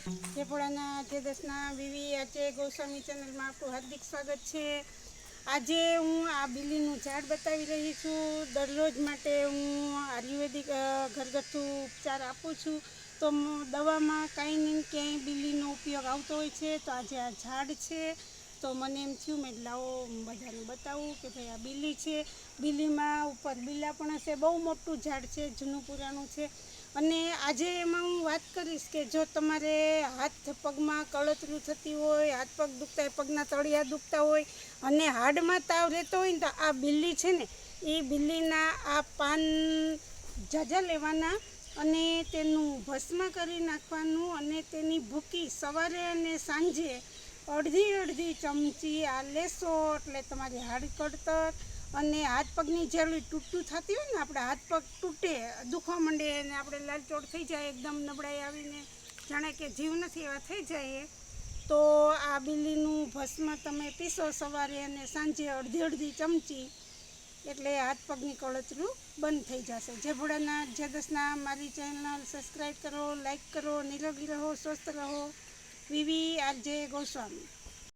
જય ભોળાના જય દસના વિવી આજે ગૌસ્વામી ચેનલમાં આપણું હાર્દિક સ્વાગત છે। આજે હું આ બિલ્લીનું ઝાડ બતાવી રહી છું। દરરોજ માટે હું આયુર્વેદિક ઘરગથ્થુ ઉપચાર આપું છું। તો દવામાં કાંઈ નહીં ક્યાંય બિલ્લીનો ઉપયોગ આવતો હોય છે। તો આજે આ ઝાડ છે તો મને એમ થયું મેં લાવો બધાને બતાવું કે ભાઈ આ બિલ્લી છે। બિલ્લીમાં ઉપર બિલ્લા પણ હશે, બહુ મોટું ઝાડ છે, જૂનું પુરાણું છે। અને આજે એમાં હું વાત કરીશ કે જો તમારે હાથ પગમાં કળતરું થતી હોય, હાથ પગ દુખતા હોય, પગના તળિયા દુખતા હોય અને હાડમાં તાવ રહેતો હોય ને તો આ બિલ્લી છે ને એ બિલ્લીના આ પાન ઝાઝા લેવાના અને તેનું ભસ્મ કરી નાખવાનું અને તેની ભૂકી સવારે અને સાંજે અડધી ચમચી આ લેશો એટલે તમારી હાડ કળતર અને હાથ પગની જે તૂટતું થતી હોય ને, આપણે હાથ પગ તૂટે, દુખવા માંડે અને આપણે લાલચોળ થઈ જાય, એકદમ નબળાઈ આવીને જાણે કે જીવ નથી એવા થઈ જાય, તો આ બિલ્લીનું ભસ્મ તમે પીશો સવારે અને સાંજે અડધી ચમચી એટલે હાથ પગની કળતરું બંધ થઈ જશે। જય ભોળાનાથ જય દસના। મારી ચેનલ સબસ્ક્રાઈબ કરો, લાઈક કરો, નિરોગી રહો, સ્વસ્થ રહો। વિવી આરજે ગોસ્વામી।